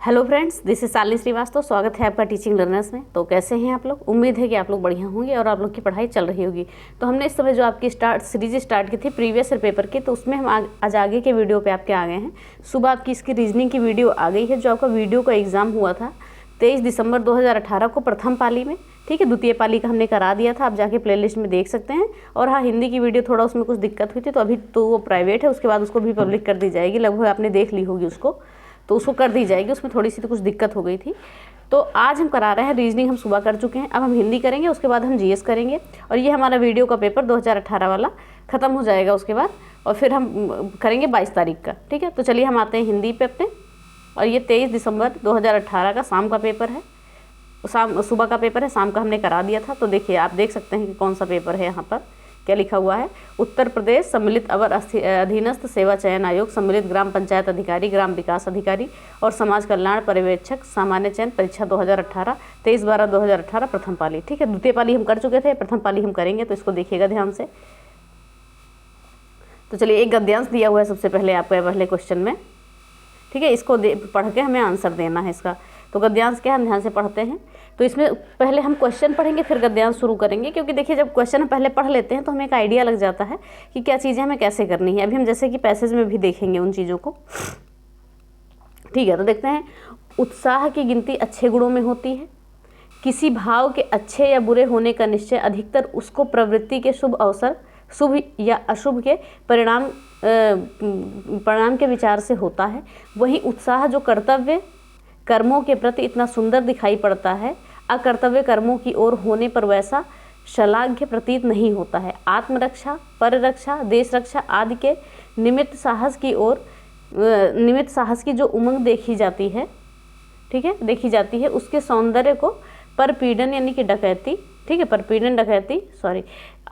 Hello friends, this is Shalini Srivastava. स्वागत है आपका टीचिंग लर्नर्स में। तो कैसे हैं आप लोग? उम्मीद है कि आप लोग बढ़िया होंगे और आप लोग की पढ़ाई चल रही होगी। तो हमने इस समय जो आपकी सीरीज स्टार्ट की थी प्रीवियस ईयर पेपर की, तो उसमें हम आज आगे के वीडियो पे आपके आ गए हैं। सुबह आपकी इसकी रीजनिंग की वीडियो आ गई है, जो आपका वीडियो का एग्जाम हुआ था 23 दिसंबर 2018 को प्रथम पाली में। ठीक है, द्वितीय पाली का हमने करा दिया था, आप जाके प्लेलिस्ट में देख सकते हैं। और हाँ, हिंदी की वीडियो थोड़ा उसमें कुछ दिक्कत हुई थी, तो अभी तो वो प्राइवेट है, उसके बाद उसको भी पब्लिक कर दी जाएगी। लगभग आपने देख ली होगी उसको, तो उसको कर दी जाएगी। उसमें थोड़ी सी तो कुछ दिक्कत हो गई थी। तो आज हम करा रहे हैं रीजनिंग, हम सुबह कर चुके हैं। अब हम हिंदी करेंगे, उसके बाद हम जीएस करेंगे। और ये हमारा वीडियो का पेपर 2018 वाला ख़त्म हो जाएगा उसके बाद, और फिर हम करेंगे 22 तारीख का। ठीक है, तो चलिए हम आते हैं हिंदी पे अपने। और ये 23 दिसंबर 2018 का शाम का पेपर है, सुबह का पेपर है, शाम का हमने करा दिया था। तो देखिए, आप देख सकते हैं कि कौन सा पेपर है। यहाँ पर क्या लिखा हुआ है? उत्तर प्रदेश सम्मिलित अवर अधीनस्थ सेवा चयन आयोग सम्मिलित ग्राम पंचायत अधिकारी, ग्राम विकास अधिकारी और समाज कल्याण पर्यवेक्षक सामान्य चयन परीक्षा 2018 23/12/2018 प्रथम पाली। ठीक है, द्वितीय पाली हम कर चुके थे, प्रथम पाली हम करेंगे, तो इसको देखिएगा ध्यान से। तो चलिए, एक गद्यांश दिया हुआ है सबसे पहले आपको पहले क्वेश्चन में। ठीक है, इसको पढ़ के हमें आंसर देना है इसका। तो गद्यांश क्या है, हम ध्यान से पढ़ते हैं। तो इसमें पहले हम क्वेश्चन पढ़ेंगे, फिर गद्यांश शुरू करेंगे, क्योंकि देखिए जब क्वेश्चन हम पहले पढ़ लेते हैं तो हमें एक आइडिया लग जाता है कि क्या चीज़ें हमें कैसे करनी है। अभी हम जैसे कि पैसेज में भी देखेंगे उन चीज़ों को। ठीक है, तो देखते हैं। उत्साह की गिनती अच्छे गुणों में होती है। किसी भाव के अच्छे या बुरे होने का निश्चय अधिकतर उसको प्रवृत्ति के शुभ अवसर, शुभ या अशुभ के परिणाम के विचार से होता है। वही उत्साह जो कर्तव्य कर्मों के प्रति इतना सुंदर दिखाई पड़ता है, अकर्तव्य कर्मों की ओर होने पर वैसा श्लाघ्य प्रतीत नहीं होता है। आत्मरक्षा, पररक्षा, देश रक्षा आदि के निमित्त साहस की जो उमंग देखी जाती है, ठीक है, देखी जाती है, उसके सौंदर्य को परपीड़न यानी कि डकैती, ठीक है, परपीड़न डकैती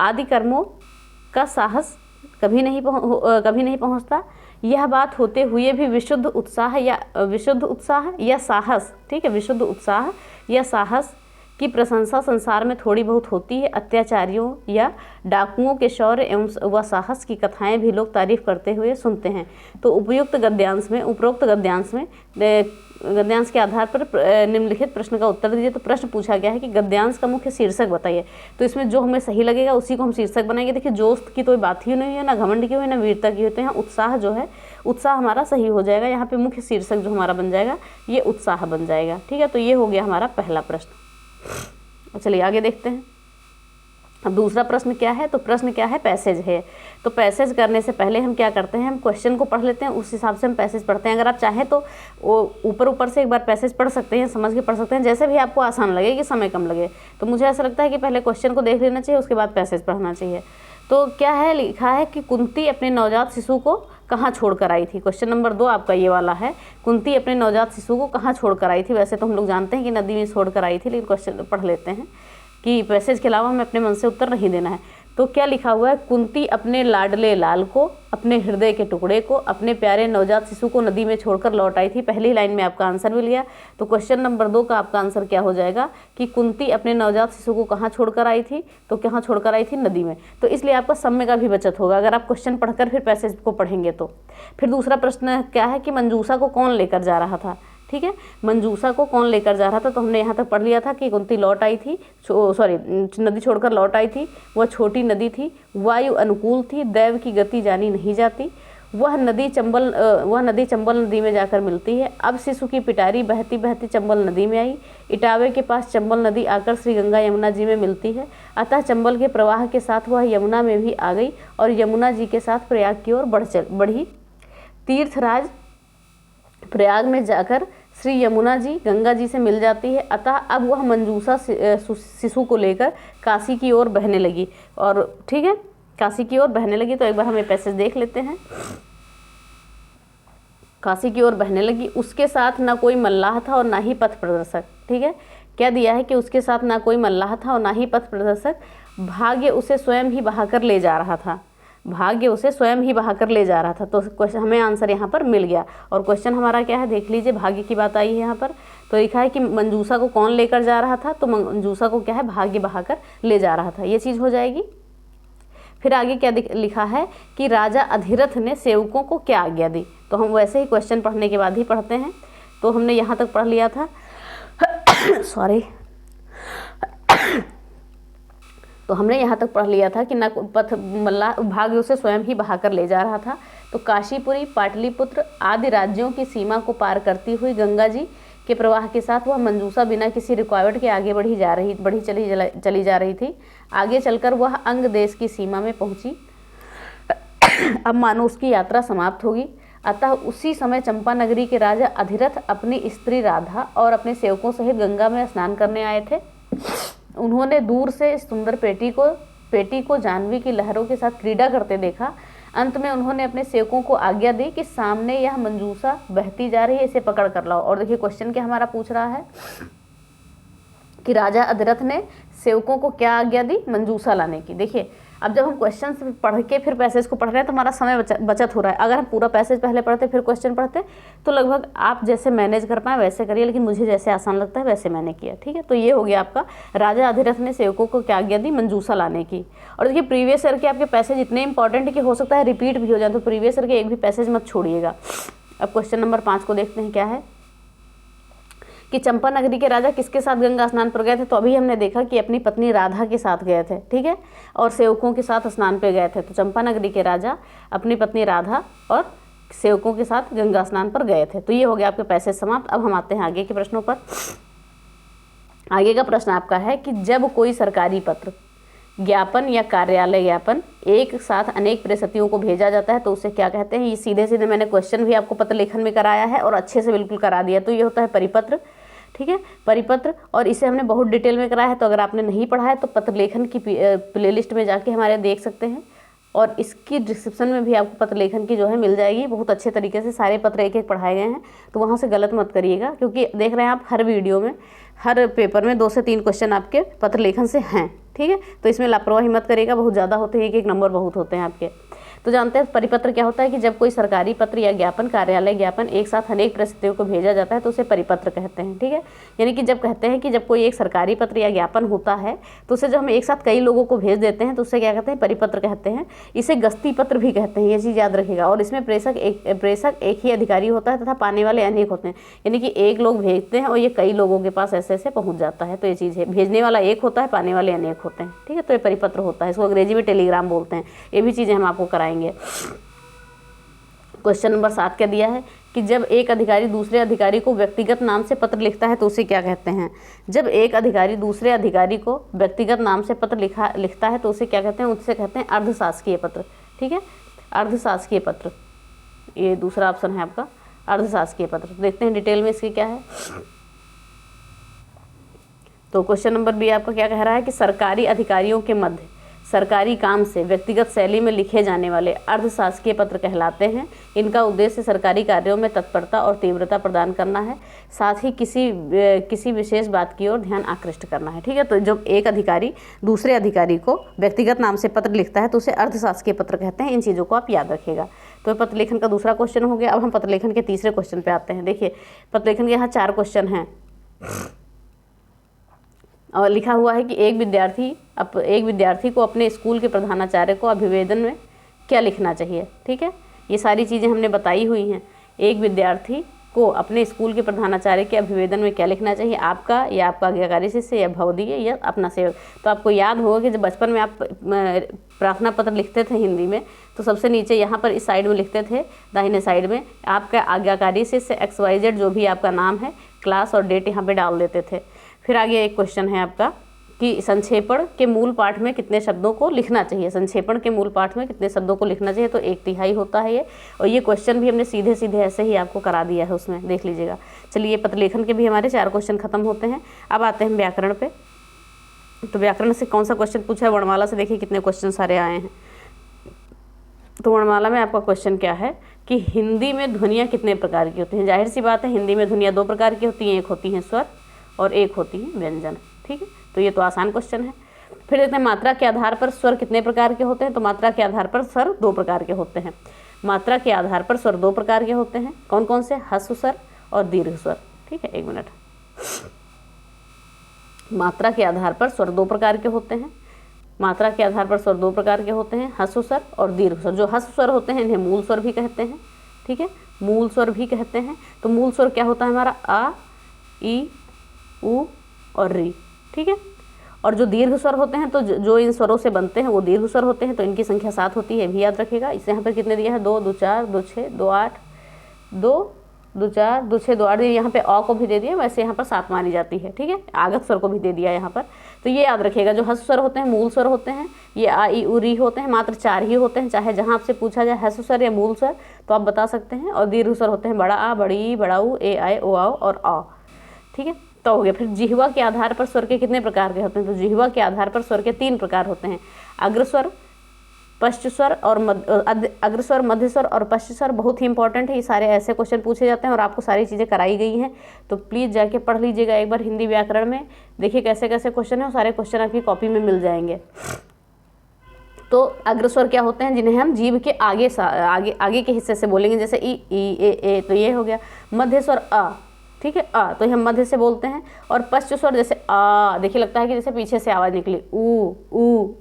आदि कर्मों का साहस कभी नहीं पहुंचता। यह बात होते हुए भी विशुद्ध उत्साह या साहस, ठीक है, विशुद्ध उत्साह या साहस की प्रशंसा संसार में थोड़ी बहुत होती है। अत्याचारियों या डाकुओं के शौर्य एवं व साहस की कथाएं भी लोग तारीफ करते हुए सुनते हैं। तो उपरोक्त गद्यांश के आधार पर निम्नलिखित प्रश्न का उत्तर दीजिए। तो प्रश्न पूछा गया है कि गद्यांश का मुख्य शीर्षक बताइए। तो इसमें जो हमें सही लगेगा उसी को हम शीर्षक बनाएंगे। देखिए, जोश की तो बात ही नहीं है, ना घमंड की हुई, ना वीरता की हुई। तो यहाँ उत्साह जो है, उत्साह हमारा सही हो जाएगा। यहाँ पे मुख्य शीर्षक जो हमारा बन जाएगा ये उत्साह बन जाएगा। ठीक है, तो ये हो गया हमारा पहला प्रश्न। चलिए आगे देखते हैं। अब दूसरा प्रश्न क्या है? तो प्रश्न क्या है? पैसेज है। तो पैसेज करने से पहले हम क्या करते हैं, हम क्वेश्चन को पढ़ लेते हैं, उस हिसाब से हम पैसेज पढ़ते हैं। अगर आप चाहें तो ऊपर से एक बार पैसेज पढ़ सकते हैं, समझ के पढ़ सकते हैं, जैसे भी आपको आसान लगे, कि समय कम लगे। तो मुझे ऐसा लगता है कि पहले क्वेश्चन को देख लेना चाहिए, उसके बाद पैसेज पढ़ना चाहिए। तो क्या है, लिखा है कि कुंती अपने नवजात शिशु को कहाँ छोड़ कर आई थी। क्वेश्चन नंबर 2 आपका ये वाला है। कुंती अपने नवजात शिशु को कहाँ छोड़ कर आई थी? वैसे तो हम लोग जानते हैं कि नदी में छोड़ कर आई थी, लेकिन क्वेश्चन पढ़ लेते हैं कि पैसेज के अलावा हमें अपने मन से उत्तर नहीं देना है। तो क्या लिखा हुआ है? कुंती अपने लाडले लाल को, अपने हृदय के टुकड़े को, अपने प्यारे नवजात शिशु को नदी में छोड़कर लौट आई थी। पहली लाइन में आपका आंसर मिल गया। तो क्वेश्चन नंबर 2 का आपका आंसर क्या हो जाएगा कि कुंती अपने नवजात शिशु को कहाँ छोड़कर आई थी? तो कहाँ छोड़कर आई थी? नदी में। तो इसलिए आपका समय का भी बचत होगा अगर आप क्वेश्चन पढ़कर फिर पैसेज को पढ़ेंगे तो। फिर दूसरा प्रश्न क्या है कि मंजूषा को कौन लेकर जा रहा था? ठीक है, मंजूषा को कौन लेकर जा रहा था? तो हमने यहाँ तक पढ़ लिया था कि कुंती लौट आई थी, नदी छोड़कर लौट आई थी। वह छोटी नदी थी, वायु अनुकूल थी, दैव की गति जानी नहीं जाती। वह नदी चंबल नदी में जाकर मिलती है। अब शिशु की पिटारी बहती बहती चंबल नदी में आई। इटावे के पास चंबल नदी आकर श्री गंगा यमुना जी में मिलती है। अतः चंबल के प्रवाह के साथ वह यमुना में भी आ गई और यमुना जी के साथ प्रयाग की ओर बढ़ी। तीर्थराज प्रयाग में जाकर श्री यमुना जी गंगा जी से मिल जाती है। अतः अब वह मंजूषा शिशु को लेकर काशी की ओर बहने लगी। और ठीक है, काशी की ओर बहने लगी। तो एक बार हमें पैसेज देख लेते हैं। काशी की ओर बहने लगी, उसके साथ ना कोई मल्लाह था और ना ही पथ प्रदर्शक। ठीक है, क्या दिया है कि उसके साथ ना कोई मल्लाह था और ना ही पथ प्रदर्शक। भाग्य उसे स्वयं ही बहाकर ले जा रहा था। भाग्य उसे स्वयं ही बहाकर ले जा रहा था। तो क्वेश्चन हमें आंसर यहाँ पर मिल गया। और क्वेश्चन हमारा क्या है, देख लीजिए, भाग्य की बात आई है यहाँ पर। तो लिखा है कि मंजूषा को कौन लेकर जा रहा था? तो मंजूषा को क्या है, भाग्य बहाकर ले जा रहा था। ये चीज़ हो जाएगी। फिर आगे क्या लिखा है कि राजा अधिरथ ने सेवकों को क्या आज्ञा दी। तो हम वैसे ही क्वेश्चन पढ़ने के बाद ही पढ़ते हैं। तो हमने यहाँ तक पढ़ लिया था सॉरी तो हमने यहाँ तक पढ़ लिया था कि न पथ मल्लाह भाग्य उसे स्वयं ही बहाकर ले जा रहा था। तो काशीपुरी, पाटलिपुत्र आदि राज्यों की सीमा को पार करती हुई गंगा जी के प्रवाह के साथ वह मंजूषा बिना किसी रुकावट के आगे चली जा रही थी। आगे चलकर वह अंग देश की सीमा में पहुंची। अब मानो उसकी यात्रा समाप्त होगी। अतः उसी समय चंपा नगरी के राजा अधिरथ अपनी स्त्री राधा और अपने सेवकों सहित गंगा में स्नान करने आए थे। उन्होंने दूर से इस सुंदर पेटी को जाह्नवी की लहरों के साथ क्रीड़ा करते देखा। अंत में उन्होंने अपने सेवकों को आज्ञा दी कि सामने यह मंजूषा बहती जा रही है, इसे पकड़ कर लाओ। और देखिए क्वेश्चन क्या हमारा पूछ रहा है कि राजा अधिरथ ने सेवकों को क्या आज्ञा दी? मंजूषा लाने की। देखिए अब जब हम क्वेश्चन पढ़ के फिर पैसेज को पढ़ रहे हैं तो हमारा समय बचत हो रहा है। अगर हम पूरा पैसेज पहले पढ़ते फिर क्वेश्चन पढ़ते तो लगभग आप जैसे मैनेज कर पाए वैसे करिए, लेकिन मुझे जैसे आसान लगता है वैसे मैंने किया। ठीक है, तो ये हो गया आपका राजा अधिरथ ने सेवकों को क्या आज्ञा दी? मंजूषा लाने की। और देखिए प्रीवियस ईयर के आपके पैसेज इतने इंपॉर्टेंट कि हो सकता है रिपीट भी हो जाए, तो प्रीवियस ईयर के एक भी पैसेज मत छोड़िएगा। अब क्वेश्चन नंबर 5 को देखते हैं क्या है कि चंपा नगरी के राजा किसके साथ गंगा स्नान पर गए थे? तो अभी हमने देखा कि अपनी पत्नी राधा के साथ गए थे, ठीक है, और सेवकों के साथ स्नान पे गए थे। तो चंपा नगरी के राजा अपनी पत्नी राधा और सेवकों के साथ गंगा स्नान पर गए थे। तो ये हो गया आपके पैसेज समाप्त। अब हम आते हैं आगे के प्रश्नों पर। आगे का प्रश्न आपका है कि जब कोई सरकारी पत्र, ज्ञापन या कार्यालय ज्ञापन एक साथ अनेक प्रेषितों को भेजा जाता है तो उसे क्या कहते हैं? ये सीधे सीधे मैंने क्वेश्चन भी आपको पत्र लेखन में कराया है और अच्छे से बिल्कुल करा दिया। तो ये होता है परिपत्र। ठीक है, परिपत्र, और इसे हमने बहुत डिटेल में कराया है। तो अगर आपने नहीं पढ़ा है तो पत्र लेखन की प्लेलिस्ट में जाके हमारे देख सकते हैं, और इसकी डिस्क्रिप्शन में भी आपको पत्र लेखन की जो है मिल जाएगी। बहुत अच्छे तरीके से सारे पत्र एक एक पढ़ाए गए हैं, तो वहाँ से गलत मत करिएगा, क्योंकि देख रहे हैं आप हर वीडियो में, हर पेपर में 2 से 3 क्वेश्चन आपके पत्र लेखन से हैं। ठीक है, तो इसमें लापरवाही मत करिएगा, बहुत ज़्यादा होते हैं, एक नंबर बहुत होते हैं आपके। तो जानते हैं परिपत्र क्या होता है कि जब कोई सरकारी पत्र या ज्ञापन, कार्यालय ज्ञापन एक साथ अनेक प्रेषितों को भेजा जाता है तो उसे परिपत्र कहते हैं। ठीक है, यानी कि जब कहते हैं कि जब कोई एक सरकारी पत्र या ज्ञापन होता है तो उसे जब हम एक साथ कई लोगों को भेज देते हैं तो उसे क्या कहते हैं? परिपत्र कहते हैं। इसे गस्ती पत्र भी कहते हैं, ये चीज़ याद रखिएगा। और इसमें प्रेषक एक ही अधिकारी होता है तथा पाने वाले अनेक होते हैं, यानी कि एक लोग भेजते हैं और ये कई लोगों के पास ऐसे ऐसे पहुँच जाता है। तो ये चीज़ है, भेजने वाला एक होता है, पाने वाले अनेक होते हैं। ठीक है, तो ये परिपत्र होता है, इसको अंग्रेजी में टेलीग्राम बोलते हैं। ये भी चीज़ें हम आपको कराएंगे। क्वेश्चन नंबर 7 क्या दिया है कि जब एक अधिकारी दूसरे अधिकारी को व्यक्तिगत नाम से पत्र लिखता है तो उसे क्या कहते हैं? जब एक अधिकारी दूसरे अधिकारी को व्यक्तिगत नाम से पत्र लिखता है तो उसे क्या कहते हैं? उससे कहते हैं अर्धशासकीय पत्र। ठीक है, अर्धशासकीय पत्र, ये दूसरा ऑप्शन है आपका, अर्धशासकीय पत्र। देखते हैं डिटेल में इसकी क्या है। तो क्वेश्चन नंबर बी आपका क्या कह रहा है कि सरकारी अधिकारियों के मध्य सरकारी काम से व्यक्तिगत शैली में लिखे जाने वाले अर्धशासकीय पत्र कहलाते हैं। इनका उद्देश्य सरकारी कार्यों में तत्परता और तीव्रता प्रदान करना है, साथ ही किसी विशेष बात की ओर ध्यान आकृष्ट करना है। ठीक है, तो जब एक अधिकारी दूसरे अधिकारी को व्यक्तिगत नाम से पत्र लिखता है तो उसे अर्धशासकीय पत्र कहते हैं। इन चीज़ों को आप याद रखिएगा। तो पत्र लेखन का दूसरा क्वेश्चन हो गया। अब हम पत्र लेखन के तीसरे क्वेश्चन पे आते हैं। देखिए पत्र लेखन के यहाँ 4 क्वेश्चन हैं और लिखा हुआ है कि एक विद्यार्थी को अपने स्कूल के प्रधानाचार्य को अभिवेदन में क्या लिखना चाहिए। ठीक है, ये सारी चीज़ें हमने बताई हुई हैं। एक विद्यार्थी को अपने स्कूल के प्रधानाचार्य के अभिवेदन में क्या लिखना चाहिए? आपका या आपका आज्ञाकारी शिष्य या भवदीय या अपना सेवक। तो आपको याद होगा कि जब बचपन में आप प्रार्थना पत्र लिखते थे हिंदी में तो सबसे नीचे यहाँ पर इस साइड में लिखते थे, दाहिने साइड में, आपका आज्ञाकारी शिष्य XYZ जो भी आपका नाम है, क्लास और डेट यहाँ पे डाल देते थे। फिर आगे एक क्वेश्चन है आपका कि संक्षेपण के मूल पाठ में कितने शब्दों को लिखना चाहिए? संक्षेपण के मूल पाठ में कितने शब्दों को लिखना चाहिए? तो 1/3 होता है ये। और ये क्वेश्चन भी हमने सीधे सीधे ऐसे ही आपको करा दिया है, उसमें देख लीजिएगा। चलिए पत्र लेखन के भी हमारे 4 क्वेश्चन खत्म होते हैं। अब आते हैं व्याकरण पे। तो व्याकरण से कौन सा क्वेश्चन पूछा है? वर्णमाला से देखिए कितने क्वेश्चन सारे आए हैं। तो वर्णमाला में आपका क्वेश्चन क्या है कि हिंदी में ध्वनियाँ कितने प्रकार की होती हैं? जाहिर सी बात है, हिंदी में ध्वनियाँ 2 प्रकार की होती हैं, एक होती हैं स्वर और एक होती है व्यंजन। ठीक है, तो ये तो आसान क्वेश्चन है। फिर देखते हैं मात्रा के आधार पर स्वर कितने प्रकार के होते हैं? तो मात्रा के आधार पर स्वर 2 प्रकार के होते हैं। मात्रा के आधार पर स्वर 2 प्रकार के होते हैं। कौन कौन से? ह्रस्व स्वर और दीर्घ स्वर। ठीक है, 1 मिनट। मात्रा के आधार पर स्वर 2 प्रकार के होते हैं। मात्रा के आधार पर स्वर 2 प्रकार के होते हैं, ह्रस्व स्वर और दीर्घ स्वर। जो ह्रस्व स्वर होते हैं इन्हें मूल स्वर भी कहते हैं। ठीक है, मूल स्वर भी कहते हैं। तो मूल स्वर क्या होता है हमारा आ, ई, उ और री, ठीक है। और जो दीर्घ स्वर होते हैं तो जो इन स्वरों से बनते हैं वो दीर्घ स्वर होते हैं, तो इनकी संख्या 7 होती है, भी याद रखेगा। इसे यहाँ पर कितने दिया है, 2, 2, 4, 2, 6, 2, 8, 2, 2, 4, 2, 6, 2, 8। यहाँ पे अ को भी दे दिया, वैसे यहाँ पर 7 मानी जाती है, ठीक है। आगत स्वर को भी दे दिया यहाँ पर। तो ये याद रखिएगा, जो हस्व स्वर होते हैं, मूल स्वर होते हैं, ये आ, ई, उ, री होते हैं, मात्र 4 ही होते हैं। चाहे जहाँ आपसे पूछा जाए हस्व स्वर या मूल स्वर तो आप बता सकते हैं। और दीर्घ स्वर होते हैं बड़ा आ, बड़ी ई, बड़ा उ, ए, आए, ओ, आओ और आ, ठीक है। तो हो गया। फिर जिह्वा के आधार पर स्वर के कितने प्रकार के होते हैं, तो जिह्वा के आधार पर स्वर के 3 प्रकार होते हैं, अग्रस्वर, पश्च स्वर और अग्रस्वर, मध्य स्वर और पश्च स्वर। बहुत ही इंपॉर्टेंट है, ये सारे ऐसे क्वेश्चन पूछे जाते हैं और आपको सारी चीज़ें कराई गई हैं, तो प्लीज़ जाके पढ़ लीजिएगा एक बार हिंदी व्याकरण में। देखिए कैसे कैसे क्वेश्चन है, सारे क्वेश्चन आपकी कॉपी में मिल जाएंगे। तो अग्रस्वर क्या होते हैं, जिन्हें हम जीभ के आगे के हिस्से से बोलेंगे, जैसे ई, ए, तो ये हो गया। मध्य स्वर अ, ठीक है, अ तो हम मध्य से बोलते हैं। और पश्च स्वर जैसे आ, देखिए लगता है कि जैसे पीछे से आवाज़ निकली, ऊ,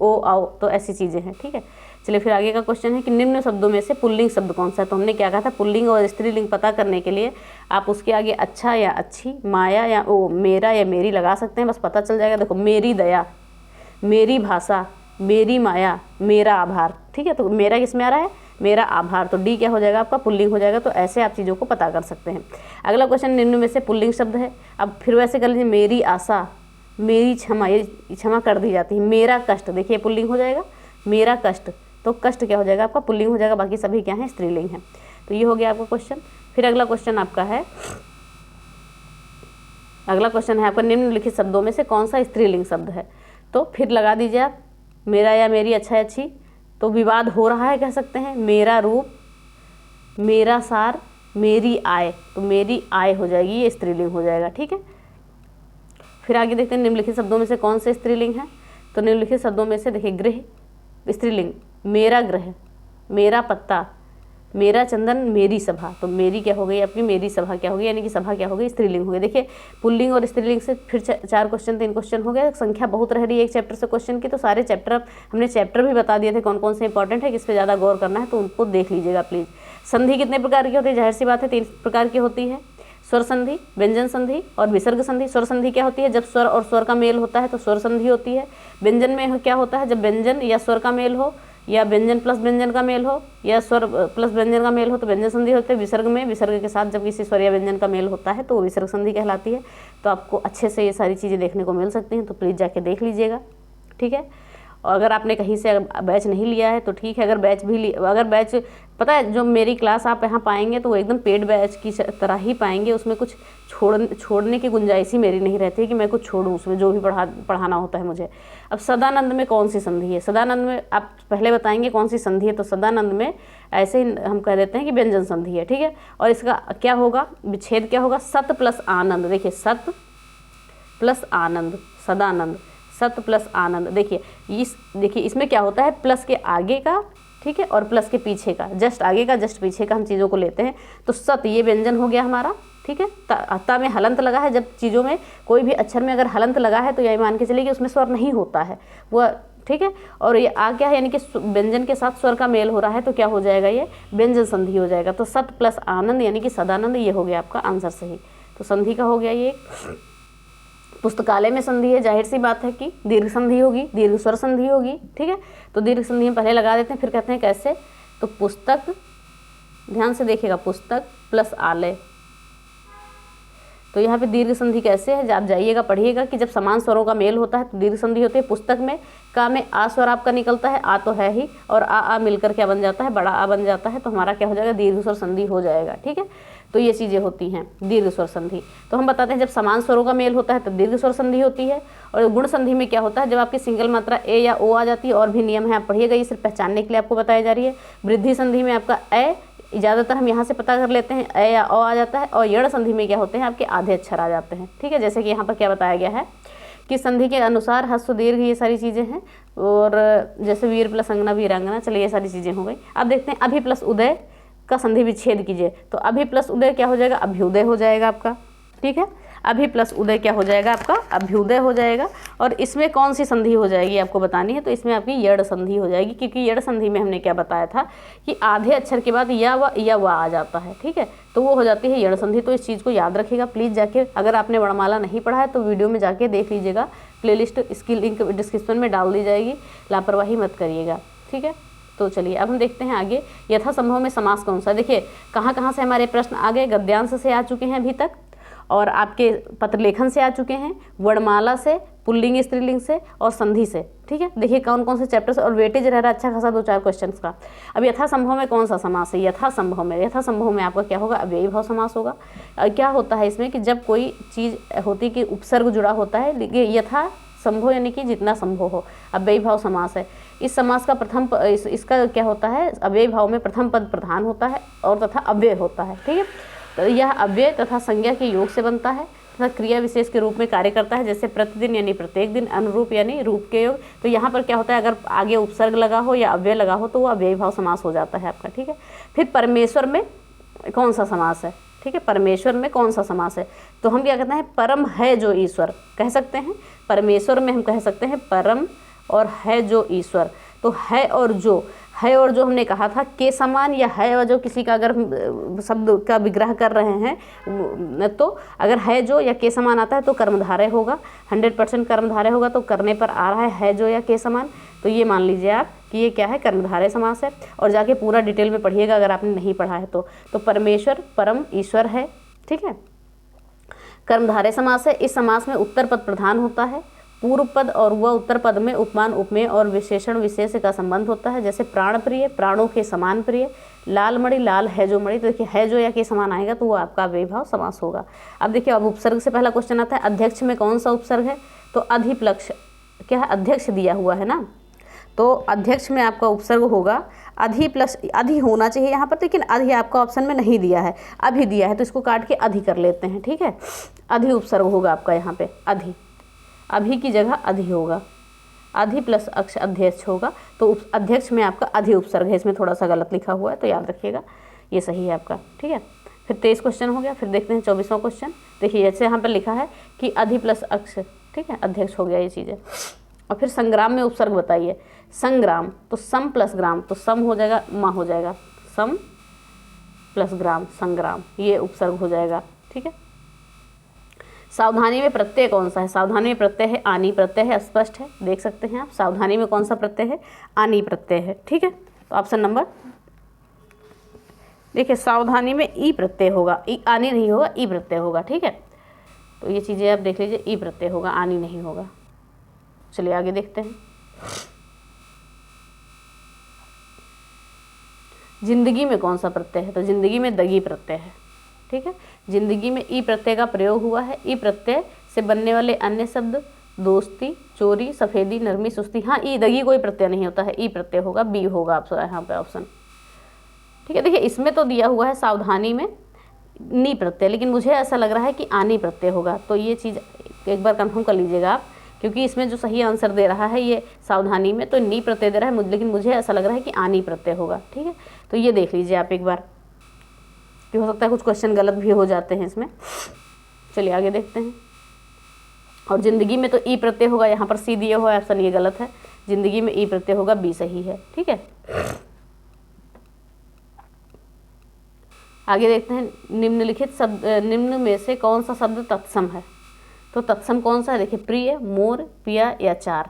ओ, आओ, तो ऐसी चीज़ें हैं, ठीक है। चलिए फिर आगे का क्वेश्चन है कि निम्न शब्दों में से पुल्लिंग शब्द कौन सा है। तो हमने क्या कहा था, पुल्लिंग और स्त्रीलिंग पता करने के लिए आप उसके आगे अच्छा या अच्छी, माया या ओ, मेरा या मेरी लगा सकते हैं, बस पता चल जाएगा। देखो, मेरी दया, मेरी भाषा, मेरी माया, मेरा आभार, ठीक है। तो मेरा किस में आ रहा है, मेरा आभार, तो डी क्या हो जाएगा आपका, पुल्लिंग हो जाएगा। तो ऐसे आप चीज़ों को पता कर सकते हैं। अगला क्वेश्चन, निम्न में से पुल्लिंग शब्द है। अब फिर वैसे कर लीजिए, मेरी आशा, मेरी क्षमा, ये क्षमा कर दी जाती है। मेरा कष्ट, देखिए पुल्लिंग हो जाएगा, मेरा कष्ट, तो कष्ट क्या हो जाएगा आपका, पुल्लिंग हो जाएगा। बाकी सभी क्या है, स्त्रीलिंग है। तो ये हो गया आपका क्वेश्चन। फिर अगला क्वेश्चन आपका है, अगला क्वेश्चन है आपका, निम्नलिखित शब्दों में से कौन सा स्त्रीलिंग शब्द है। तो फिर लगा दीजिए आप, मेरा या मेरी, अच्छा या अच्छी, तो विवाद हो रहा है कह सकते हैं। मेरा रूप, मेरा सार, मेरी आय, तो मेरी आय हो जाएगी, ये स्त्रीलिंग हो जाएगा, ठीक है। फिर आगे देखते हैं निम्नलिखित शब्दों में से कौन से स्त्रीलिंग है। तो निम्नलिखित शब्दों में से देखिए, गृह स्त्रीलिंग, मेरा ग्रह, मेरा पत्ता, मेरा चंदन, मेरी सभा, तो मेरी क्या हो गई आपकी, मेरी सभा क्या हो गई, यानी कि सभा क्या हो गई, स्त्रीलिंग हो गई। देखिए पुल्लिंग और स्त्रीलिंग से फिर 4 क्वेश्चन, 3 क्वेश्चन हो गए। संख्या बहुत रह रही है एक चैप्टर से क्वेश्चन की, तो सारे चैप्टर हमने चैप्टर भी बता दिए थे कौन कौन से इंपॉर्टेंट है, किस पे ज़्यादा गौर करना है, तो उनको देख लीजिएगा प्लीज़। संधि कितने प्रकार की होती है, जाहिर सी बात है 3 प्रकार की होती है, स्वर संधि, व्यंजन संधि और विसर्ग संधि। स्वर संधि क्या होती है, जब स्वर और स्वर का मेल होता है तो स्वर संधि होती है। व्यंजन में क्या होता है, जब व्यंजन या स्वर का मेल हो, या व्यंजन प्लस व्यंजन का मेल हो, या स्वर प्लस व्यंजन का मेल हो, तो व्यंजन संधि होती है। विसर्ग में विसर्ग के साथ जब किसी स्वर या व्यंजन का मेल होता है तो वो विसर्ग संधि कहलाती है। तो आपको अच्छे से ये सारी चीज़ें देखने को मिल सकती हैं, तो प्लीज़ जाके देख लीजिएगा, ठीक है। और अगर आपने कहीं से बैच नहीं लिया है तो ठीक है, अगर बैच भी अगर बैच, पता है जो मेरी क्लास आप यहाँ पाएंगे तो वो एकदम पेड बैच की तरह ही पाएंगे, उसमें कुछ छोड़ने की गुंजाइश ही मेरी नहीं रहती है कि मैं कुछ छोड़ूं उसमें, जो भी पढ़ाना होता है मुझे। अब सदानंद में कौन सी संधि है, सदानंद में आप पहले बताएंगे कौन सी संधि है। तो सदानंद में ऐसे ही हम कह देते हैं कि व्यंजन संधि है, ठीक है। और इसका क्या होगा, विच्छेद क्या होगा, सत प्लस आनंद। देखिए सत प्लस आनंद, सदानंद, सत प्लस आनंद। देखिए इसमें क्या होता है, प्लस के आगे का, ठीक है, और प्लस के पीछे का, जस्ट आगे का जस्ट पीछे का हम चीज़ों को लेते हैं। तो सत ये व्यंजन हो गया हमारा, ठीक है। ता में हलंत लगा है, जब चीज़ों में कोई भी अक्षर में अगर हलंत लगा है तो यही मान के चलिए कि उसमें स्वर नहीं होता है वो, ठीक है। और ये आ क्या है, यानी कि व्यंजन के साथ स्वर का मेल हो रहा है तो क्या हो जाएगा, ये व्यंजन संधि हो जाएगा। तो सत प्लस आनंद यानी कि सदानंद, ये हो गया आपका आंसर सही। तो संधि का हो गया ये। पुस्तकालय में संधि है, जाहिर सी बात है कि दीर्घ संधि होगी, दीर्घ स्वर संधि होगी, ठीक है। तो दीर्घ संधि हम पहले लगा देते हैं, फिर कहते हैं कैसे। तो पुस्तक, ध्यान से देखिएगा, पुस्तक प्लस आलय, तो यहाँ पे दीर्घ संधि कैसे है, आप जाइएगा पढ़िएगा कि जब समान स्वरों का मेल होता है तो दीर्घ संधि होती है। पुस्तक में का में आ स्वर आपका निकलता है, आ तो है ही, और आ मिलकर क्या बन जाता है, बड़ा आ बन जाता है, तो हमारा क्या हो जाएगा, दीर्घ स्वर संधि हो जाएगा, ठीक है। तो ये चीज़ें होती हैं दीर्घ स्वर संधि। तो हम बताते हैं जब समान स्वरों का मेल होता है तब दीर्घ स्वर संधि होती है। और गुण संधि में क्या होता है, जब आपकी सिंगल मात्रा ए या ओ आ जाती है, और भी नियम है आप पढ़िएगा, ये सिर्फ पहचानने के लिए आपको बताई जा रही है। वृद्धि संधि में आपका ए, ज़्यादातर हम यहाँ से पता कर लेते हैं, ए या ओ आ जाता है। और यण संधि में क्या होते हैं, आपके आधे अक्षर आ जाते हैं, ठीक है। जैसे कि यहाँ पर क्या बताया गया है कि संधि के अनुसार ह्रस्व दीर्घ, ये सारी चीज़ें हैं। और जैसे वीर प्लस अंगना, वीरांगना, चलिए ये सारी चीज़ें हो गई। अब देखते हैं अभि प्लस उदय का संधि विच्छेद कीजिए। तो अभि प्लस उदय क्या हो जाएगा, अभ्युदय हो जाएगा आपका, ठीक है। अभि प्लस उदय क्या हो जाएगा आपका, अभ्युदय हो जाएगा। और इसमें कौन सी संधि हो जाएगी आपको बतानी है, तो इसमें आपकी यड़ संधि हो जाएगी, क्योंकि यड़ संधि में हमने क्या बताया था कि आधे अक्षर के बाद या व आ जाता है, ठीक है, तो वो हो जाती है यड़ संधि। तो इस चीज़ को याद रखिएगा प्लीज़ जाके, अगर आपने वर्णमाला नहीं पढ़ा है तो वीडियो में जाके देख लीजिएगा, प्लेलिस्ट इसकी लिंक डिस्क्रिप्शन में डाल दी जाएगी, लापरवाही मत करिएगा, ठीक है। तो चलिए अब हम देखते हैं आगे, यथासंभव में समास कौन सा। देखिए कहाँ कहाँ से हमारे प्रश्न आ गए, गद्यांश से आ चुके हैं अभी तक, और आपके पत्रलेखन से आ चुके हैं, वर्णमाला से, पुल्लिंग स्त्रीलिंग से और संधि से, ठीक है। देखिए कौन कौन से चैप्टर से, और वेटेज रह रहा है अच्छा खासा 2-4 क्वेश्चंस का। अब यथासंभव में कौन सा समास है, यथासंभव में आपका क्या होगा, अव्ययी भाव समास होगा। क्या होता है इसमें कि जब कोई चीज़ होती कि उपसर्ग जुड़ा होता है, लेकिन यथा संभव यानी कि जितना संभव हो, अव्ययी भाव समास है। इस समास का प्रथम इसका क्या होता है, अव्ययी भाव में प्रथम पद प्रधान होता है और तथा अव्यय होता है, ठीक है। तो यह अव्यय तथा संज्ञा के योग से बनता है तथा क्रिया विशेष के रूप में कार्य करता है, जैसे प्रतिदिन यानी प्रत्येक दिन, अनुरूप यानी रूप के योग। तो यहाँ पर क्या होता है, अगर आगे उपसर्ग लगा हो या अव्यय लगा हो तो वो अव्ययी भाव समास हो जाता है आपका, ठीक है। फिर परमेश्वर में कौन सा समास है, ठीक है, परमेश्वर में कौन सा समास है, तो हम क्या कहते हैं, परम है जो ईश्वर कह सकते हैं, परमेश्वर में हम कह सकते हैं परम और है जो ईश्वर। तो है और जो हमने कहा था के समान, या है और जो किसी का अगर शब्द का विग्रह कर रहे हैं तो अगर है जो या के समान आता है तो कर्मधारय होगा, 100% कर्मधारय होगा। तो करने पर आ रहा है जो या के समान, तो ये मान लीजिए आप कि ये क्या है, कर्मधारय समास है। और जाके पूरा डिटेल में पढ़िएगा अगर आपने नहीं पढ़ा है तो परमेश्वर परम ईश्वर है, ठीक है, कर्मधारय समास है। इस समास में उत्तर पद प्रधान होता है, पूर्व पद और वह उत्तर पद में उपमान उपमेय और विशेषण विशेष का संबंध होता है, जैसे प्राण प्रिय, प्राणों के समान प्रिय, लाल मणि, लाल है जो मणि। तो देखिए है जो या के समान आएगा तो वो आपका अव्ययी भाव समास होगा। अब देखिए अब उपसर्ग से पहला क्वेश्चन आता है, अध्यक्ष में कौन सा उपसर्ग है, तो अधिप्लक्ष क्या है, अध्यक्ष दिया हुआ है ना, तो अध्यक्ष में आपका उपसर्ग होगा अधि प्लस, अधि होना चाहिए यहाँ पर, लेकिन अधि आपका ऑप्शन में नहीं दिया है, अभी दिया है, तो इसको काट के अधि कर लेते हैं, ठीक है। अधि उपसर्ग होगा आपका यहाँ पे, अधि, अभी की जगह अधि होगा, अधि प्लस अक्ष अध्यक्ष होगा, तो अध्यक्ष में आपका अधि उपसर्ग है, इसमें थोड़ा सा गलत लिखा हुआ है तो याद रखिएगा, ये सही है आपका, ठीक है। फिर 23 क्वेश्चन हो गया। फिर देखते हैं 24वां क्वेश्चन। देखिए जैसे यहाँ पर लिखा है कि अधि प्लस अक्ष, ठीक है, अध्यक्ष हो गया ये चीज़ें। और फिर संग्राम में उपसर्ग बताइए, संग्राम, तो सम प्लस ग्राम, तो सम हो जाएगा, माँ हो जाएगा, सम प्लस ग्राम, संग्राम, ये उपसर्ग हो जाएगा, ठीक है। सावधानी में प्रत्यय कौन सा है, सावधानी में प्रत्यय है आनी प्रत्यय है, स्पष्ट है, देख सकते हैं आप, सावधानी में कौन सा प्रत्यय है, आनी प्रत्यय है, ठीक है। तो ऑप्शन नंबर, देखिए सावधानी में ई प्रत्यय होगा, ई आनी नहीं होगा, ई प्रत्यय होगा, ठीक है। तो ये चीज़ें आप देख लीजिए, ई प्रत्यय होगा, आनी नहीं होगा। चलिए आगे देखते हैं। जिंदगी में कौन सा प्रत्यय है, तो जिंदगी में दगी प्रत्यय है, ठीक है। जिंदगी में ई प्रत्यय का प्रयोग हुआ है। ई प्रत्यय से बनने वाले अन्य शब्द दोस्ती, चोरी, सफेदी, नरमी, सुस्ती। हाँ, ई दगी कोई प्रत्यय नहीं होता है, ई प्रत्यय होगा, बी होगा आप यहाँ पे ऑप्शन, ठीक है। देखिए इसमें तो दिया हुआ है सावधानी में नी प्रत्यय, लेकिन मुझे ऐसा लग रहा है कि आनी प्रत्यय होगा, तो ये चीज़ एक बार कंफर्म कर लीजिएगा आप, क्योंकि इसमें जो सही आंसर दे रहा है ये सावधानी में तो नी प्रत्यय दे रहा है, लेकिन मुझे ऐसा लग रहा है कि आनी प्रत्यय होगा, ठीक है। तो ये देख लीजिए आप एक बार, कि हो सकता है कुछ क्वेश्चन गलत भी हो जाते हैं इसमें। चलिए आगे देखते हैं। और जिंदगी में तो ई प्रत्यय होगा, यहाँ पर सी दिया हुआ है, ऑप्शन ये गलत है, जिंदगी में ई प्रत्यय होगा, बी सही है, ठीक है। आगे देखते हैं, निम्नलिखित शब्द, निम्न में से कौन सा शब्द तत्सम है, तो तत्सम कौन सा है, देखिए प्रिय, मोर, पिया या चार।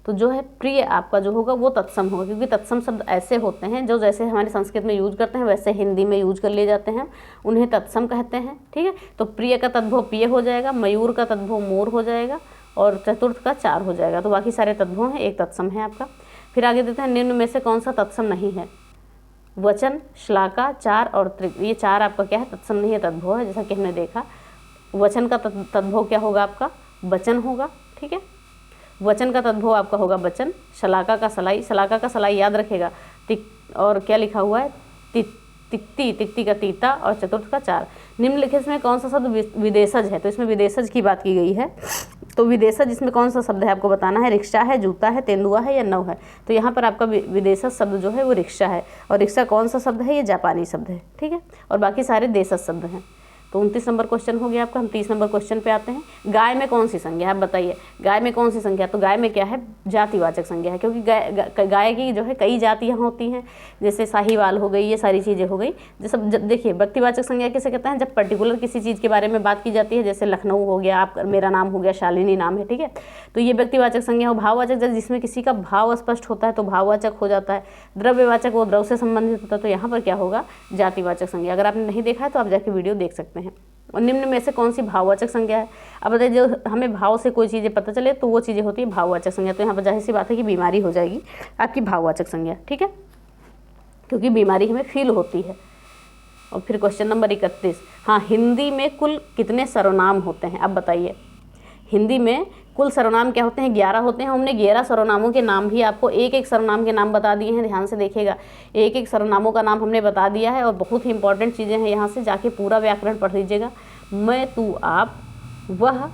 तो जो है प्रिय आपका जो होगा वो तत्सम होगा, क्योंकि तत्सम शब्द ऐसे होते हैं जो जैसे हमारे संस्कृत में यूज करते हैं वैसे हिंदी में यूज कर लिए जाते हैं, उन्हें तत्सम कहते हैं, ठीक है। तो प्रिय का तद्भव पिय हो जाएगा, मयूर का तद्भव मोर हो जाएगा, और चतुर्थ का चार हो जाएगा। तो बाकी सारे तद्भव हैं, एक तत्सम है आपका। फिर आगे देते हैं, निम्न में से कौन सा तत्सम नहीं है, वचन, श्लाका, चार और त्रिक। ये चार आपका क्या है, तत्सम नहीं है, तद्भव है, जैसा कि हमने देखा। वचन का तद्भव क्या होगा आपका, वचन होगा, ठीक है। वचन का तद्भव आपका होगा वचन। शलाका का सलाई, शलाका का सलाई याद रखेगा, तिक, और क्या लिखा हुआ है, तिक्ती, तिक्ती का तीता, और चतुर्थ का चार। निम्नलिखित में कौन सा शब्द विदेशज है, तो इसमें विदेशज की बात की गई है। तो विदेशज इसमें कौन सा शब्द है आपको बताना है, रिक्शा है, जूता है, तेंदुआ है या नव है। तो यहाँ पर आपका विदेशज शब्द जो है वो रिक्शा है, और रिक्शा कौन सा शब्द है, ये जापानी शब्द है, ठीक है। और बाकी सारे देशज शब्द हैं। तो 29 नंबर क्वेश्चन हो गया आपका। हम 30 नंबर क्वेश्चन पे आते हैं। गाय में कौन सी संज्ञा है, आप बताइए। गाय में कौन सी संज्ञा, तो गाय में क्या है, जातिवाचक संज्ञा है, क्योंकि गाय की जो है कई जातियाँ होती हैं, जैसे साहीवाल हो गई, ये सारी चीज़ें हो गई। जैसे देखिए व्यक्तिवाचक संज्ञा किसे कहते हैं, जब पर्टिकुलर किसी चीज़ के बारे में बात की जाती है, जैसे लखनऊ हो गया, आप मेरा नाम हो गया, शालिनी नाम है, ठीक है, तो ये व्यक्तिवाचक संज्ञा हो। भाववाचक जिसमें किसी का भाव स्पष्ट होता है तो भाववाचक हो जाता है। द्रव्यवाचक वो द्रव से संबंधित होता है, तो यहाँ पर क्या होगा, जातिवाचक संज्ञा। अगर आपने नहीं देखा है तो आप जाके वीडियो देख सकते हैं। और निम्न में से कौन सी भाववाचक संज्ञा है, अब बताइए। जो हमें भाव से कोई चीज़ें पता चले तो वो चीज़ें होती है भाववाचक संज्ञा। तो यहाँ पर जाहिर सी बात है कि बीमारी हो जाएगी आपकी भाववाचक संज्ञा, ठीक है, क्योंकि बीमारी हमें फील होती है। और फिर क्वेश्चन नंबर 31, हाँ, हिंदी में कुल कितने सर्वनाम होते हैं, अब बताइए। हिंदी में कुल सर्वनाम क्या होते हैं, 11 होते हैं। हमने 11 सर्वनामों के नाम भी आपको एक एक सर्वनाम के नाम बता दिए हैं, ध्यान से देखिएगा। एक एक सर्वनामों का नाम हमने बता दिया है, और बहुत ही इंपॉर्टेंट चीज़ें हैं, यहाँ से जाके पूरा व्याकरण पढ़ लीजिएगा। मैं, तू, आप, वह,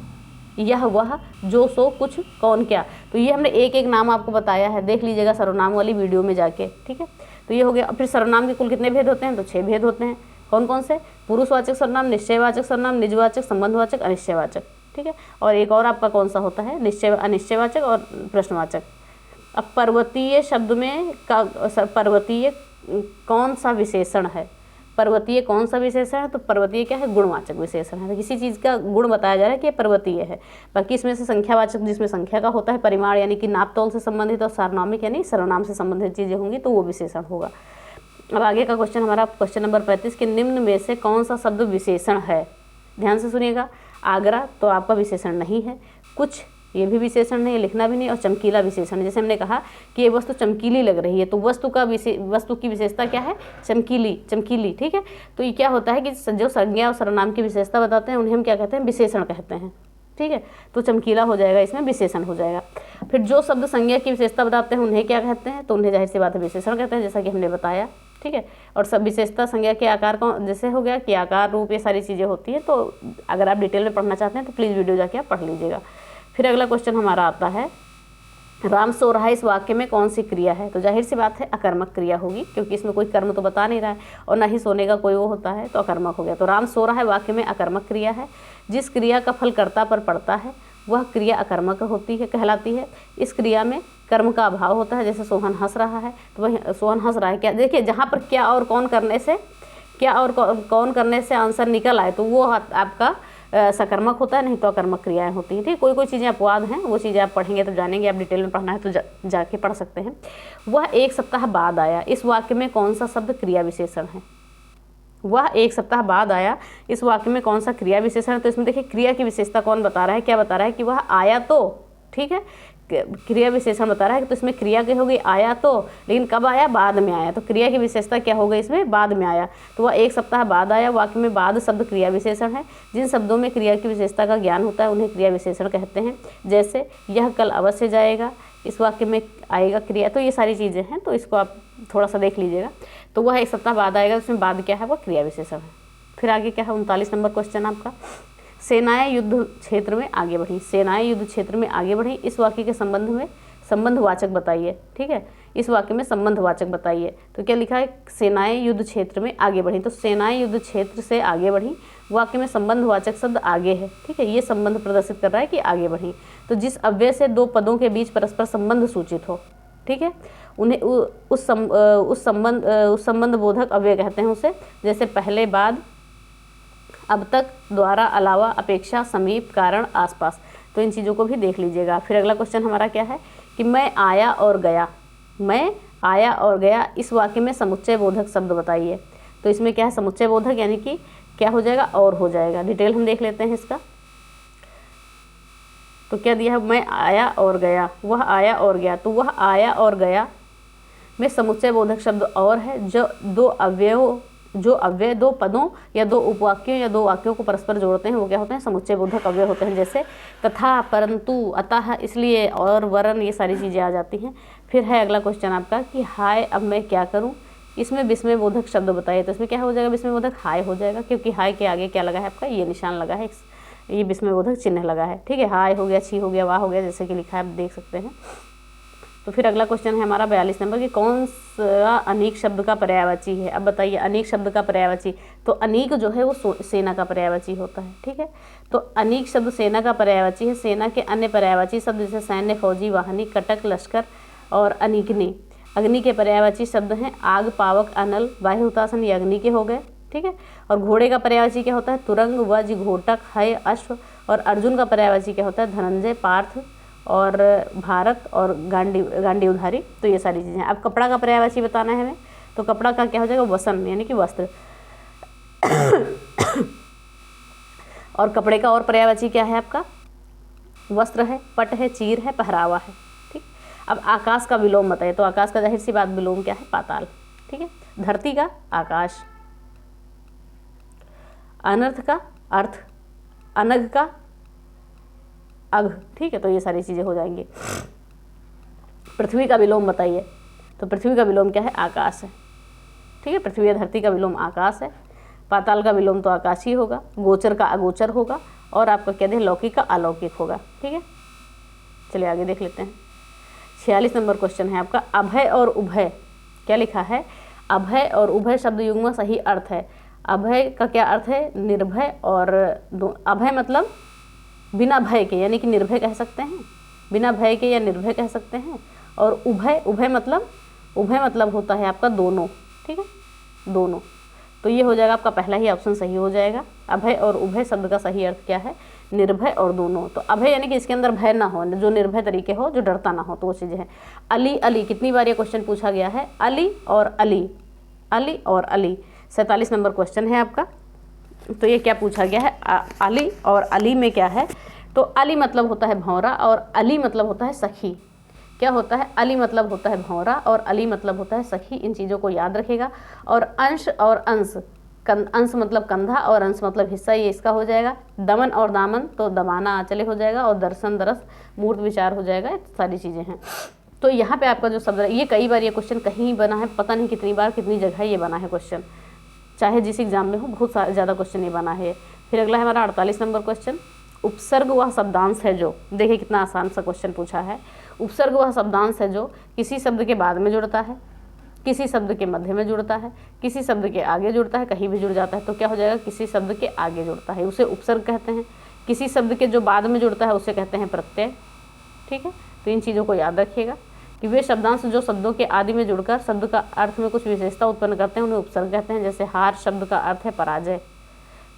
यह, वह, जो, सो, कुछ, कौन, क्या, तो ये हमने एक एक नाम आपको बताया है, देख लीजिएगा सर्वनाम वाली वीडियो में जाके, ठीक है। तो ये हो गया। फिर सर्वनाम के कुल कितने भेद होते हैं, तो 6 भेद होते हैं। कौन कौन से, पुरुषवाचक सर्वनाम, निश्चयवाचक सर्वनाम, निजवाचक, संबंधवाचक, अनिश्चयवाचक, ठीक है। और एक और आपका कौन सा होता है, निश्चय, अनिश्चयवाचक और प्रश्नवाचक। अब पर्वतीय शब्द में पर्वतीय कौन सा विशेषण है, पर्वतीय कौन सा विशेषण है, तो पर्वतीय क्या है, गुणवाचक विशेषण है। तो किसी चीज़ का गुण बताया जा रहा है कि ये पर्वतीय है। बाकी इसमें से संख्यावाचक, जिसमें संख्या का होता है, परिमाण यानी कि नाप तौल से संबंधित, और सार्वनामिक यानी सर्वनाम से संबंधित चीज़ें होंगी, तो वो विशेषण होगा। अब आगे का क्वेश्चन हमारा क्वेश्चन नंबर 35 के निम्न में से कौन सा शब्द विशेषण है, ध्यान से सुनिएगा। आगरा तो आपका विशेषण नहीं है, कुछ ये भी विशेषण नहीं, लिखना भी नहीं, और चमकीला विशेषण। जैसे हमने कहा कि ये वस्तु चमकीली लग रही है, तो वस्तु की विशेषता क्या है, चमकीली, ठीक है। तो ये क्या होता है कि जो संज्ञा और सर्वनाम की विशेषता बताते हैं उन्हें हम क्या कहते हैं, विशेषण कहते हैं, ठीक है। तो चमकीला हो जाएगा, इसमें विशेषण हो जाएगा। फिर जो शब्द संज्ञा की विशेषता बताते हैं उन्हें क्या कहते हैं, तो उन्हें जाहिर सी बात है विशेषण कहते हैं, जैसा कि हमने बताया, ठीक है। और सब विशेषता संज्ञा के आकार को, जैसे हो गया कि आकार, रूप, ये सारी चीज़ें होती हैं। तो अगर आप डिटेल में पढ़ना चाहते हैं तो प्लीज़ वीडियो जाके आप पढ़ लीजिएगा। फिर अगला क्वेश्चन हमारा आता है, राम सो रहा है, इस वाक्य में कौन सी क्रिया है, तो जाहिर सी बात है अकर्मक क्रिया होगी, क्योंकि इसमें कोई कर्म तो बता नहीं रहा है, और ना ही सोने का कोई वो होता है, तो अकर्मक हो गया। तो राम सो रहा है वाक्य में अकर्मक क्रिया है। जिस क्रिया का फल कर्ता पर पड़ता है वह क्रिया अकर्मक होती है, कहलाती है। इस क्रिया में कर्म का अभाव होता है, जैसे सोहन हंस रहा है, तो वह सोहन हंस रहा है, क्या, देखिए जहाँ पर क्या और कौन करने से आंसर निकल आए तो वो आपका सकर्मक होता है, नहीं तो अकर्मक क्रियाएं होती हैं, ठीक। कोई चीज़ें अपवाद हैं, वो चीज़ें आप पढ़ेंगे तो जानेंगे। आप डिटेल में पढ़ना है तो जाके पढ़ सकते हैं। वह 1 सप्ताह बाद आया, इस वाक्य में कौन सा शब्द क्रिया विशेषण है, वह 1 सप्ताह बाद आया, इस वाक्य में कौन सा क्रिया विशेषण है। तो इसमें देखिए क्रिया की विशेषता कौन बता रहा है, क्या बता रहा है कि वह आया, तो ठीक है, क्रिया विशेषण बता रहा है। तो इसमें क्रिया क्या हो गई, आया तो, लेकिन कब आया, बाद में आया, तो क्रिया की विशेषता क्या हो गई, इसमें बाद में आया। तो वह 1 सप्ताह बाद आया, वाक्य में बाद शब्द क्रिया विशेषण है। जिन शब्दों में क्रिया की विशेषता का ज्ञान होता है उन्हें क्रिया विशेषण कहते हैं। जैसे यह कल अवश्य जाएगा, इस वाक्य में आएगा क्रिया, तो ये सारी चीज़ें हैं, तो इसको आप थोड़ा सा देख लीजिएगा। तो वह 1 सप्ताह बाद आएगा, उसमें बाद क्या है, वह क्रिया विशेषण है। फिर आगे क्या है, 39 नंबर क्वेश्चन आपका, सेनाएं युद्ध क्षेत्र में आगे बढ़ी, सेनाएं युद्ध क्षेत्र में आगे बढ़ी, इस वाक्य के संबंध में संबंधवाचक बताइए, ठीक है। इस वाक्य में संबंधवाचक बताइए। तो क्या लिखा है, सेनाएं युद्ध क्षेत्र में आगे बढ़ी, तो सेनाएं युद्ध क्षेत्र से आगे बढ़ी, वाक्य में संबंधवाचक शब्द आगे है, ठीक है। ये संबंध प्रदर्शित कर रहा है कि आगे बढ़ी। तो जिस अव्यय से 2 पदों के बीच परस्पर संबंध सूचित हो, ठीक है, उन्हें उस संबंध बोधक अव्यय कहते हैं उसे। जैसे पहले, बाद, अब तक, द्वारा, अलावा, अपेक्षा, समीप, कारण, आसपास। तो इन चीज़ों को भी देख लीजिएगा। फिर अगला क्वेश्चन हमारा क्या है कि मैं आया और गया, मैं आया और गया, इस वाक्य में समुच्चय बोधक शब्द बताइए। तो इसमें क्या है, समुच्चय बोधक यानी कि क्या हो जाएगा, और हो जाएगा। डिटेल हम देख लेते हैं इसका। तो क्या दिया है, मैं आया और गया, वह आया और गया, तो वह आया और गया में समुच्चय बोधक शब्द और है। जो अव्यय 2 पदों या 2 उपवाक्यों या 2 वाक्यों को परस्पर जोड़ते हैं वो क्या होते हैं, समुच्चय बोधक अव्यय होते हैं। जैसे तथा, परंतु, अतः, इसलिए, और, वरन, ये सारी चीज़ें आ जाती हैं। फिर है अगला क्वेश्चन आपका कि हाय अब मैं क्या करूं, इसमें विस्मय बोधक शब्द बताइए। तो इसमें क्या हो जाएगा, विस्मय बोधक हाय हो जाएगा, क्योंकि हाय के आगे क्या लगा है आपका, ये निशान लगा है, ये विस्मय बोधक चिन्ह लगा है, ठीक है। हाय हो गया, छी हो गया, वाह हो गया, जैसे कि लिखा है आप देख सकते हैं। तो फिर अगला क्वेश्चन है हमारा 42 नंबर कि कौन सा अनीक शब्द का पर्यायवाची है। अब बताइए अनीक शब्द का पर्यायवाची, तो अनीक जो है वो सेना का पर्यायवाची होता है। ठीक है, तो अनीक शब्द सेना का पर्यायवाची है। सेना के अन्य पर्यायवाची शब्द जैसे सैन्य, फौजी, वाहनी, कटक, लश्कर और अनीकनी। अग्नि के पर्यायवाची शब्द हैं आग, पावक, अनल, वायु, हुतासन, ये अग्नि के हो गए। ठीक है, और घोड़े का पर्यायवाची क्या होता है तुरंग, वज, घोटक, हय, अश्व। और अर्जुन का पर्यायवाची क्या होता है धनंजय, पार्थ और भारत और गांडीवधारी। तो ये सारी चीज़ें। अब कपड़ा का पर्यायवाची बताना है हमें, तो कपड़ा का क्या हो जाएगा वसन, यानी कि वस्त्र। और कपड़े का और पर्यायवाची क्या है आपका वस्त्र है, पट है, चीर है, पहरावा है। ठीक, अब आकाश का विलोम बताइए, तो आकाश का जाहिर सी बात विलोम क्या है पाताल। ठीक है, धरती का आकाश, अनर्थ का अर्थ, अनग का अघ। ठीक है, तो ये सारी चीज़ें हो जाएंगी। पृथ्वी का विलोम बताइए, तो पृथ्वी का विलोम क्या है आकाश है। ठीक है, पृथ्वी या धरती का विलोम आकाश है। पाताल का विलोम तो आकाश ही होगा। गोचर का अगोचर होगा। और आपका क्या दें लौकिक का अलौकिक होगा। ठीक है, चलिए आगे देख लेते हैं। 46 नंबर क्वेश्चन है आपका अभय और उभय। क्या लिखा है अभय और उभय शब्द युग्म में सही अर्थ है। अभय का क्या अर्थ है निर्भय, और अभय मतलब बिना भय के, यानी कि निर्भय कह सकते हैं, बिना भय के या निर्भय कह सकते हैं। और उभय, उभय मतलब होता है आपका दोनों। ठीक है, दोनों। तो ये हो जाएगा आपका पहला ही ऑप्शन सही हो जाएगा। अभय और उभय शब्द का सही अर्थ क्या है निर्भय और दोनों। तो अभय यानी कि इसके अंदर भय ना हो, जो निर्भय तरीके हो, जो डरता ना हो, तो वो चीज़ें हैं। अली, अली कितनी बार ये क्वेश्चन पूछा गया है अली और अली, अली और अली। 47 नंबर क्वेश्चन है आपका। तो ये क्या पूछा गया है अली और अली में क्या है, तो अली मतलब होता है भौरा और अली मतलब होता है सखी। क्या होता है अली मतलब होता है भौरा और अली मतलब होता है सखी। इन चीज़ों को याद रखेगा। और अंश और अंश, अंश मतलब कंधा और अंश मतलब हिस्सा, ये इसका हो जाएगा। दमन और दामन तो दबाना आंचले हो जाएगा। और दर्शन दरस मूर्त विचार हो जाएगा। सारी चीज़ें हैं। तो यहाँ पे आपका जो शब्द है ये कई बार ये क्वेश्चन कहीं बना है, पता नहीं कितनी बार कितनी जगह ये बना है क्वेश्चन, चाहे जिस एग्जाम में हो बहुत ज़्यादा क्वेश्चन ये बना है। फिर अगला है हमारा 48 नंबर क्वेश्चन उपसर्ग वह शब्दांश है जो, देखिए कितना आसान सा क्वेश्चन पूछा है। उपसर्ग वह शब्दांश है जो किसी शब्द के बाद में जुड़ता है, किसी शब्द के मध्य में जुड़ता है, किसी शब्द के आगे जुड़ता है, कहीं भी जुड़ जाता है। तो क्या हो जाएगा किसी शब्द के आगे जुड़ता है उसे उपसर्ग कहते हैं। किसी शब्द के जो बाद में जुड़ता है उसे कहते हैं प्रत्यय। ठीक है, तो इन चीज़ों को याद रखिएगा कि वे शब्दांश जो शब्दों के आदि में जुड़कर शब्द का अर्थ में कुछ विशेषता उत्पन्न करते हैं उन्हें उपसर्ग कहते हैं। जैसे हार शब्द का अर्थ है पराजय,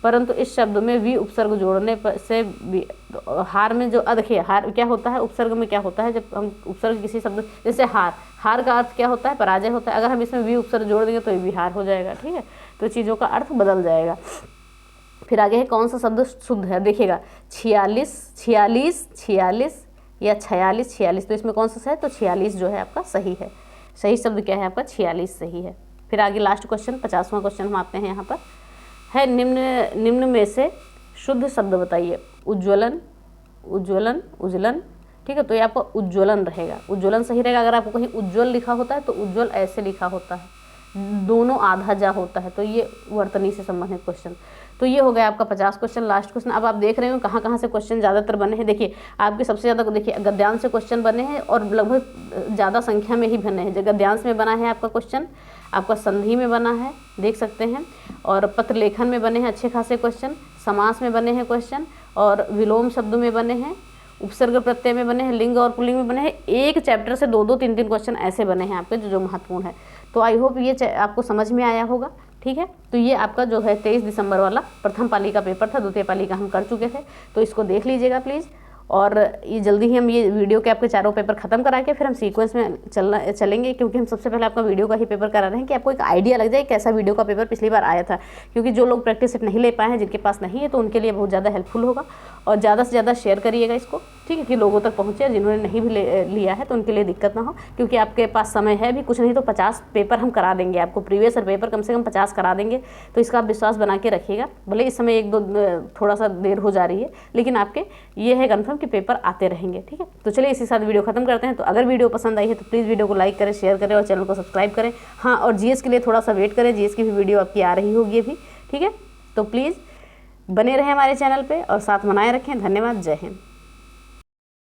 परंतु इस शब्द में वी उपसर्ग जोड़ने से हार में जो अधिक है, हार क्या होता है उपसर्ग में क्या होता है, जब हम उपसर्ग किसी शब्द जैसे हार, हार का अर्थ क्या होता है पराजय होता है। अगर हम इसमें वी उपसर्ग जोड़ देंगे तो ये विहार हो जाएगा। ठीक है, तो चीज़ों का अर्थ बदल जाएगा। फिर आगे है कौन सा शब्द शुद्ध है, देखिएगा 46, 46, 46 या 46, 46, तो इसमें कौन सा है, तो 46 जो है आपका सही है। सही शब्द क्या है आपका 46 सही है। फिर आगे लास्ट क्वेश्चन 50वां क्वेश्चन हम आते हैं यहाँ पर है निम्न में से शुद्ध शब्द बताइए। उज्ज्वलन, उज्ज्वलन, उज्जलन। ठीक है, तो ये आपका उज्ज्वलन रहेगा, उज्ज्वलन सही रहेगा। अगर आपको कहीं उज्ज्वल लिखा होता है तो उज्ज्वल ऐसे लिखा होता है, दोनों आधा जा होता है, तो ये वर्तनी से संबंधित क्वेश्चन। तो ये हो गया आपका 50 क्वेश्चन। लास्ट क्वेश्चन अब आप देख रहे हो कहाँ कहाँ से क्वेश्चन ज़्यादातर बने हैं। देखिए आपके सबसे ज़्यादा देखिए गद्यांश से क्वेश्चन बने हैं और लगभग ज़्यादा संख्या में ही बने हैं। गद्यांश में बना है आपका क्वेश्चन, आपका संधि में बना है देख सकते हैं, और पत्र लेखन में बने हैं अच्छे खासे क्वेश्चन, समास में बने हैं क्वेश्चन, और विलोम शब्द में बने हैं, उपसर्ग प्रत्यय में बने हैं, लिंग और पुल्लिंग में बने हैं। एक चैप्टर से 2-2, 3-3 क्वेश्चन ऐसे बने हैं आपके जो महत्वपूर्ण है। तो आई होप ये आपको समझ में आया होगा। ठीक है, तो ये आपका जो है 23 दिसंबर वाला प्रथम पाली का पेपर था, द्वितीय पाली का हम कर चुके थे, तो इसको देख लीजिएगा प्लीज़। और ये जल्दी ही हम ये वीडियो के आपके चारों पेपर खत्म करा के फिर हम सीक्वेंस में चलेंगे, क्योंकि हम सबसे पहले आपका वीडियो का ही पेपर करा रहे हैं कि आपको एक आइडिया लग जाए कैसा वीडियो का पेपर पिछली बार आया था। क्योंकि जो लोग प्रैक्टिस सेट नहीं ले पाए हैं, जिनके पास नहीं है, तो उनके लिए बहुत ज़्यादा हेल्पफुल होगा। और ज़्यादा से ज़्यादा शेयर करिएगा इसको, ठीक है, कि लोगों तक पहुँचे। जिन्होंने नहीं भी लिया है तो उनके लिए दिक्कत ना हो, क्योंकि आपके पास समय है भी, कुछ नहीं तो 50 पेपर हम करा देंगे आपको, प्रीवियस ईयर पेपर कम से कम 50 करा देंगे। तो इसका आप विश्वास बना के रखिएगा। भले इस समय 1-2 थोड़ा सा देर हो जा रही है, लेकिन आपके ये है कन्फर्म कि पेपर आते रहेंगे। ठीक है, तो चलिए इसी साथ वीडियो खत्म करते हैं। तो अगर वीडियो पसंद आई है तो प्लीज़ वीडियो को लाइक करें, शेयर करें और चैनल को सब्सक्राइब करें। हाँ, और जीएस के लिए थोड़ा सा वेट करें, जीएस की भी वीडियो आपकी आ रही होगी अभी। ठीक है, तो प्लीज़ बने रहें हमारे चैनल पे और साथ बनाए रखें। धन्यवाद, जय हिंद।